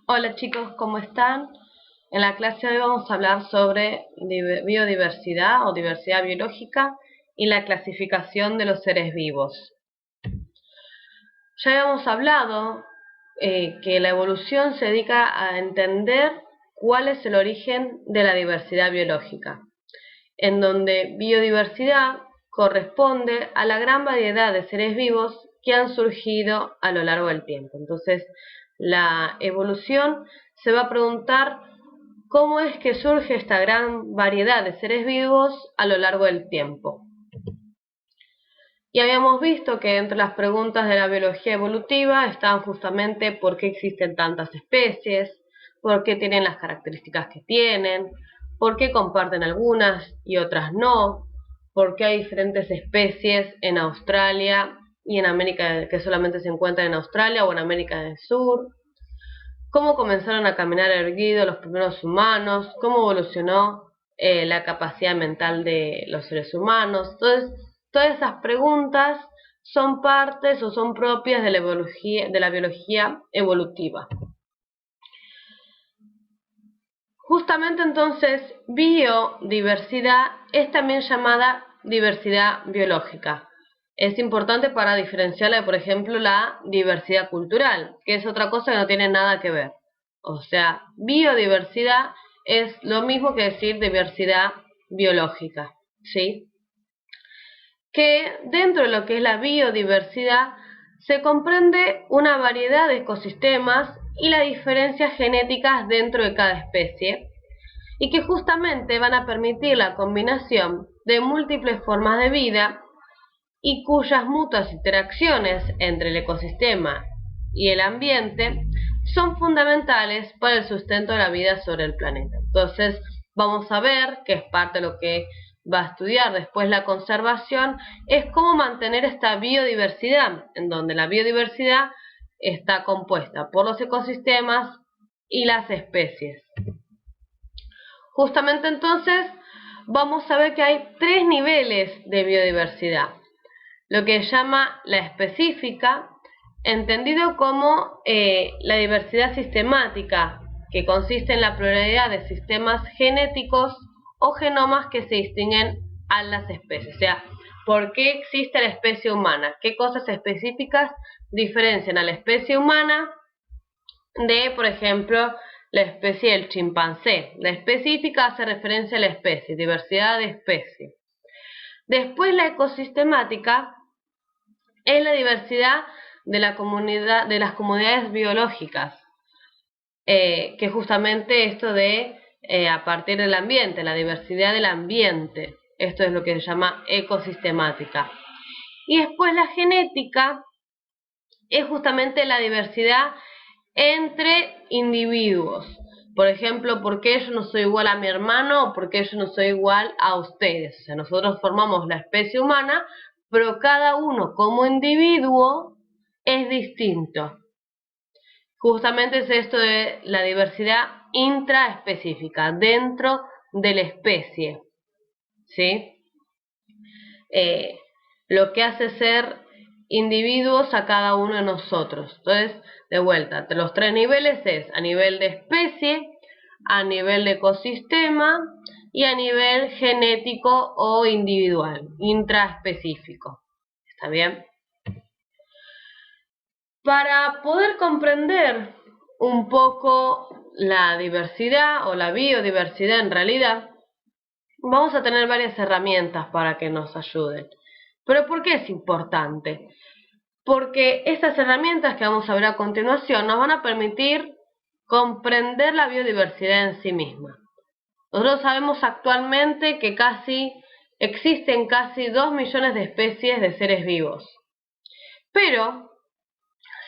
Hola chicos, ¿cómo están? En la clase de hoy vamos a hablar sobre biodiversidad o diversidad biológica y la clasificación de los seres vivos. Ya habíamos hablado que la evolución se dedica a entender cuál es el origen de la diversidad biológica, en donde biodiversidad corresponde a la gran variedad de seres vivos que han surgido a lo largo del tiempo. Entonces, la evolución se va a preguntar cómo es que surge esta gran variedad de seres vivos a lo largo del tiempo. Y habíamos visto que entre las preguntas de la biología evolutiva estaban justamente por qué existen tantas especies, por qué tienen las características que tienen, por qué comparten algunas y otras no, por qué hay diferentes especies en Australia y en América que solamente se encuentran en Australia o en América del Sur, cómo comenzaron a caminar erguidos los primeros humanos, cómo evolucionó la capacidad mental de los seres humanos. Entonces, todas esas preguntas son partes o son propias de la biología evolutiva. Justamente entonces, biodiversidad es también llamada diversidad biológica. Es importante para diferenciarla, por ejemplo, la diversidad cultural, que es otra cosa que no tiene nada que ver. O sea, biodiversidad es lo mismo que decir diversidad biológica, ¿sí? Que dentro de lo que es la biodiversidad se comprende una variedad de ecosistemas y las diferencias genéticas dentro de cada especie, y que justamente van a permitir la combinación de múltiples formas de vida y cuyas mutuas interacciones entre el ecosistema y el ambiente son fundamentales para el sustento de la vida sobre el planeta. Entonces, vamos a ver, que es parte de lo que va a estudiar después la conservación, es cómo mantener esta biodiversidad, en donde la biodiversidad está compuesta por los ecosistemas y las especies. Justamente entonces vamos a ver que hay tres niveles de biodiversidad. Lo que se llama la específica, entendido como la diversidad sistemática, que consiste en la pluralidad de sistemas genéticos o genomas que se distinguen a las especies. O sea, ¿por qué existe la especie humana? ¿Qué cosas específicas diferencian a la especie humana de, por ejemplo, la especie del chimpancé? La específica hace referencia a la especie, diversidad de especies. Después la ecosistemática es la diversidad de la comunidad, de las comunidades biológicas, que justamente esto de a partir del ambiente, la diversidad del ambiente, esto es lo que se llama ecosistemática. Y después la genética es justamente la diversidad entre individuos. Por ejemplo, ¿por qué yo no soy igual a mi hermano o por qué yo no soy igual a ustedes? O sea, nosotros formamos la especie humana, pero cada uno como individuo es distinto. Justamente es esto de la diversidad intraespecífica, dentro de la especie, ¿sí? Eh, lo que hace ser individuos a cada uno de nosotros. Entonces, de vuelta, entre los tres niveles es a nivel de especie, a nivel de ecosistema y a nivel genético o individual, intraespecífico. ¿Está bien? Para poder comprender un poco la diversidad o la biodiversidad en realidad, vamos a tener varias herramientas para que nos ayuden. ¿Pero por qué es importante? Porque estas herramientas que vamos a ver a continuación nos van a permitir comprender la biodiversidad en sí misma. Nosotros sabemos actualmente que existen casi 2 millones de especies de seres vivos, pero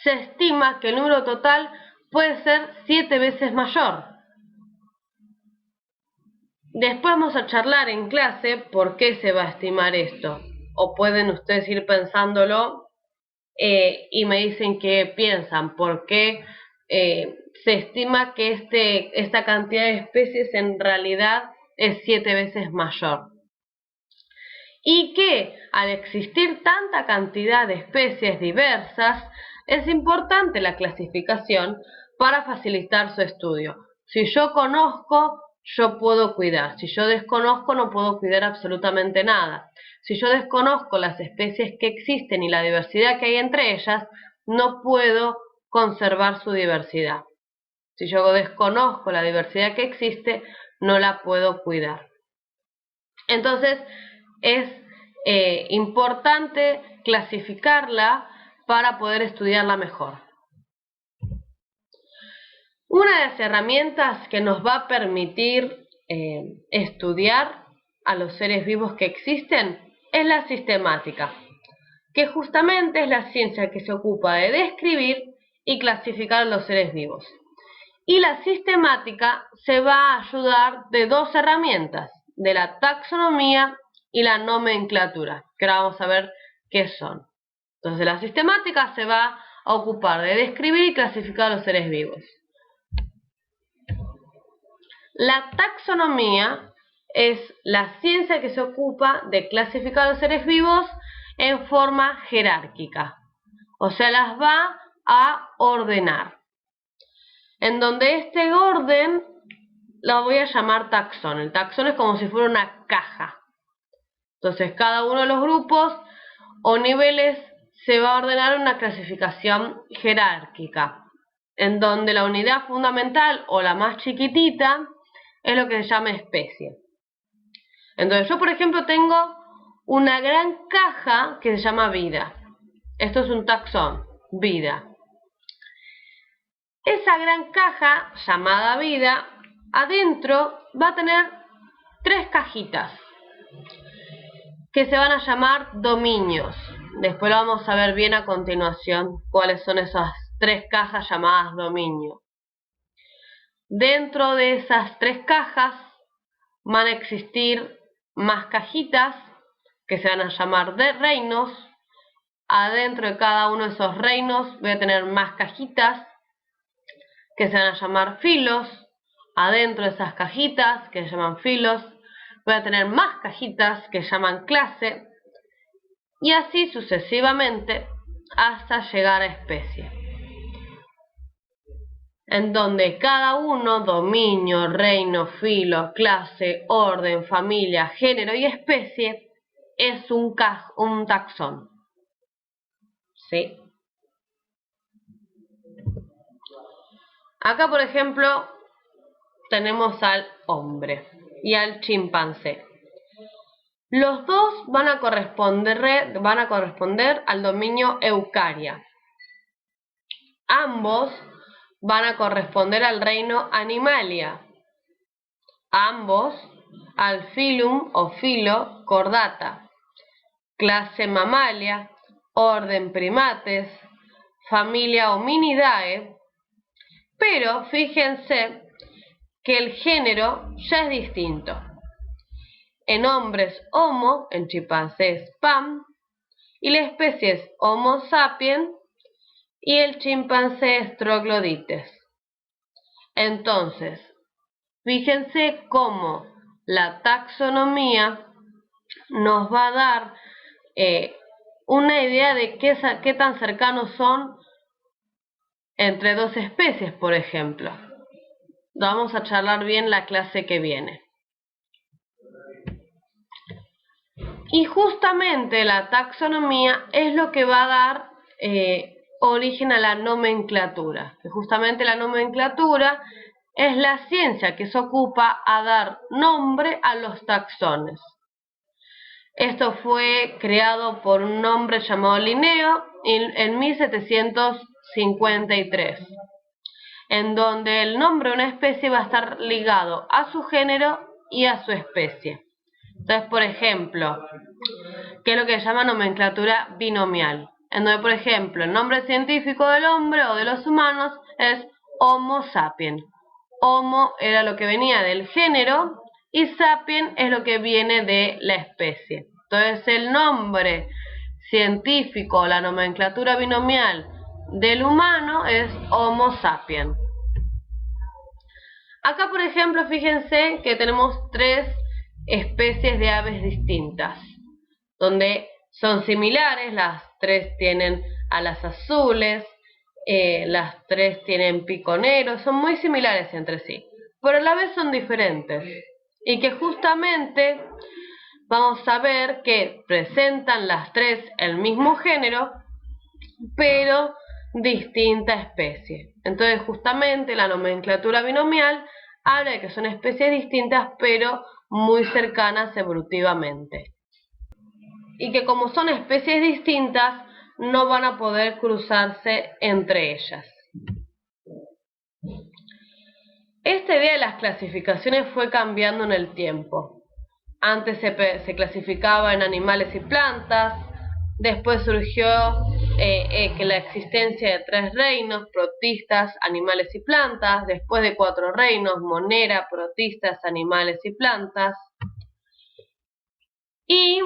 se estima que el número total puede ser 7 veces mayor. Después vamos a charlar en clase por qué se va a estimar esto, o pueden ustedes ir pensándolo y me dicen qué piensan, por qué se estima que esta cantidad de especies en realidad es 7 veces mayor. Y que al existir tanta cantidad de especies diversas, es importante la clasificación para facilitar su estudio. Si yo conozco, yo puedo cuidar. Si yo desconozco, no puedo cuidar absolutamente nada. Si yo desconozco las especies que existen y la diversidad que hay entre ellas, no puedo conservar su diversidad. Si yo desconozco la diversidad que existe, no la puedo cuidar. Entonces, es importante clasificarla para poder estudiarla mejor. Una de las herramientas que nos va a permitir estudiar a los seres vivos que existen es la sistemática, que justamente es la ciencia que se ocupa de describir y clasificar a los seres vivos. Y la sistemática se va a ayudar de dos herramientas, de la taxonomía y la nomenclatura, que ahora vamos a ver qué son. Entonces la sistemática se va a ocupar de describir y clasificar a los seres vivos. La taxonomía es la ciencia que se ocupa de clasificar a los seres vivos en forma jerárquica, o sea, las va a ordenar. En donde este orden lo voy a llamar taxón. El taxón es como si fuera una caja. Entonces, cada uno de los grupos o niveles se va a ordenar en una clasificación jerárquica, en donde la unidad fundamental o la más chiquitita es lo que se llama especie. Entonces, yo por ejemplo tengo una gran caja que se llama vida. Esto es un taxón, vida. Esa gran caja llamada vida, adentro va a tener tres cajitas que se van a llamar dominios. Después lo vamos a ver bien a continuación cuáles son esas tres cajas llamadas dominio. Dentro de esas tres cajas van a existir más cajitas que se van a llamar de reinos. Adentro de cada uno de esos reinos voy a tener más cajitas que se van a llamar filos. Adentro de esas cajitas que se llaman filos voy a tener más cajitas que se llaman clase, y así sucesivamente hasta llegar a especie, en donde cada uno, dominio, reino, filo, clase, orden, familia, género y especie, es un taxón. ¿Sí? Acá, por ejemplo, tenemos al hombre y al chimpancé. Los dos van a corresponder al dominio Eukarya. Ambos van a corresponder al reino Animalia. Ambos al filum o filo Chordata. Clase Mammalia, orden Primates, familia Hominidae. Pero fíjense que el género ya es distinto. En hombres Homo, en chimpancés Pam, y la especie es Homo sapiens y el chimpancé es Troglodytes. Entonces, fíjense cómo la taxonomía nos va a dar una idea de qué tan cercanos son entre dos especies, por ejemplo. Vamos a charlar bien la clase que viene. Y justamente la taxonomía es lo que va a dar origen a la nomenclatura. Que justamente la nomenclatura es la ciencia que se ocupa a dar nombre a los taxones. Esto fue creado por un hombre llamado Linneo en 1753. En donde el nombre de una especie va a estar ligado a su género y a su especie. Entonces, por ejemplo, ¿qué es lo que se llama nomenclatura binomial? En donde, por ejemplo, el nombre científico del hombre o de los humanos es Homo sapiens. Homo era lo que venía del género y sapiens es lo que viene de la especie. Entonces, el nombre científico, la nomenclatura binomial del humano es Homo sapiens. Acá, por ejemplo, fíjense que tenemos tres especies de aves distintas, donde son similares, las tres tienen alas azules, las tres tienen pico negro, son muy similares entre sí, pero a la vez son diferentes. Y que justamente vamos a ver que presentan las tres el mismo género, pero distinta especie. Entonces justamente la nomenclatura binomial habla de que son especies distintas, pero muy cercanas evolutivamente. Y que como son especies distintas, no van a poder cruzarse entre ellas. Esta idea de las clasificaciones fue cambiando en el tiempo. Antes se clasificaba en animales y plantas, después surgió que la existencia de 3 reinos, protistas, animales y plantas, después de 4 reinos, monera, protistas, animales y plantas. Y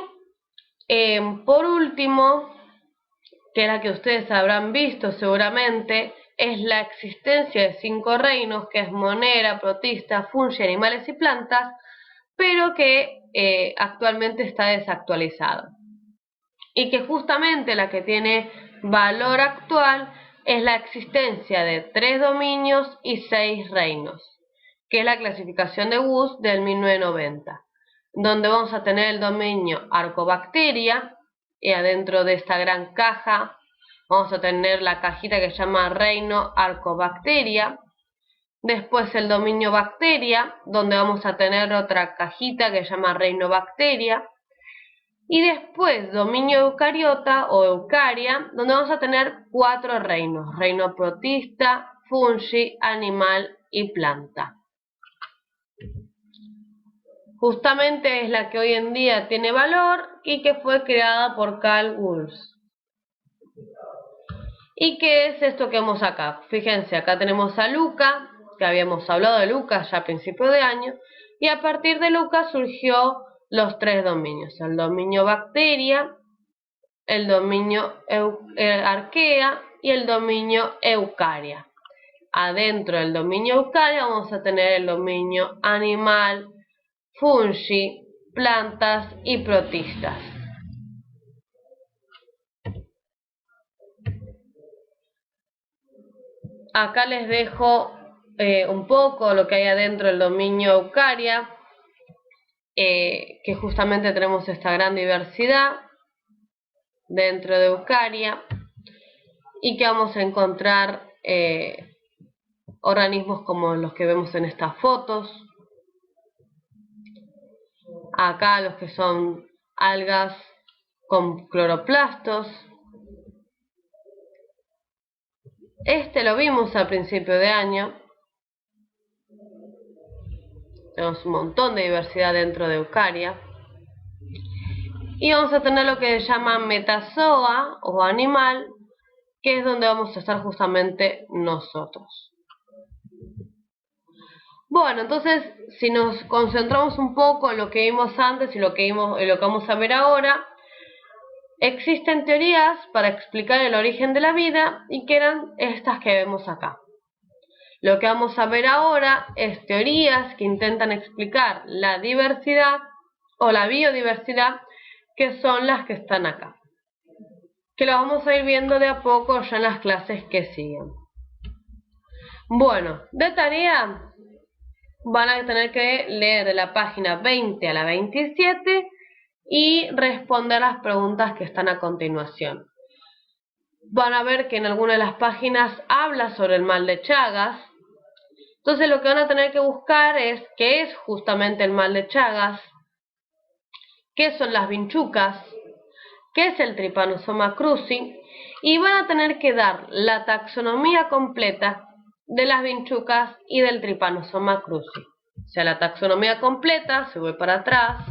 por último, que es la que ustedes habrán visto seguramente, es la existencia de 5 reinos, que es monera, protista, fungi, animales y plantas, pero que actualmente está desactualizado. Y que justamente la que tiene valor actual es la existencia de 3 dominios y 6 reinos, que es la clasificación de Wood del 1990, donde vamos a tener el dominio Arcobacteria, y adentro de esta gran caja vamos a tener la cajita que se llama Reino Arcobacteria. Después el dominio Bacteria, donde vamos a tener otra cajita que se llama Reino Bacteria. Y después dominio Eucariota o Eucaria, donde vamos a tener 4 reinos. Reino protista, fungi, animal y planta. Justamente es la que hoy en día tiene valor y que fue creada por Carl Wohlfs. ¿Y qué es esto que vemos acá? Fíjense, acá tenemos a Luca, que habíamos hablado de Luca ya a principios de año, y a partir de Luca surgió los 3 dominios, el dominio Bacteria, el dominio Arquea y el dominio Eucaria. Adentro del dominio Eucaria vamos a tener el dominio animal, fungi, plantas y protistas. Acá les dejo un poco lo que hay adentro del dominio Eucaria, que justamente tenemos esta gran diversidad dentro de Eucaria y que vamos a encontrar organismos como los que vemos en estas fotos. Acá los que son algas con cloroplastos. Este lo vimos a principio de año. Tenemos un montón de diversidad dentro de Eucaria. Y vamos a tener lo que se llama metazoa o animal, que es donde vamos a estar justamente nosotros. Bueno, entonces, si nos concentramos un poco en lo que vimos antes y lo que vamos a ver ahora, existen teorías para explicar el origen de la vida y que eran estas que vemos acá. Lo que vamos a ver ahora es teorías que intentan explicar la diversidad o la biodiversidad, que son las que están acá, que lo vamos a ir viendo de a poco ya en las clases que siguen. Bueno, de tarea van a tener que leer de la página 20 a la 27 y responder las preguntas que están a continuación. Van a ver que en alguna de las páginas habla sobre el mal de Chagas. Entonces lo que van a tener que buscar es qué es justamente el mal de Chagas, qué son las vinchucas, qué es el Trypanosoma cruzi, y van a tener que dar la taxonomía completa de las vinchucas y del Trypanosoma cruzi. O sea, la taxonomía completa, si voy para atrás,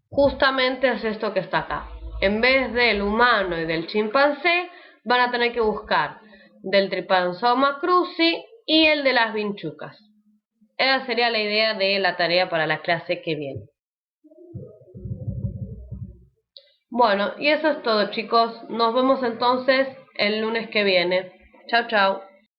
justamente es esto que está acá. En vez del humano y del chimpancé, van a tener que buscar del Trypanosoma cruzi y el de las vinchucas. Esa sería la idea de la tarea para la clase que viene. Bueno, y eso es todo, chicos. Nos vemos entonces el lunes que viene. Chao, chao.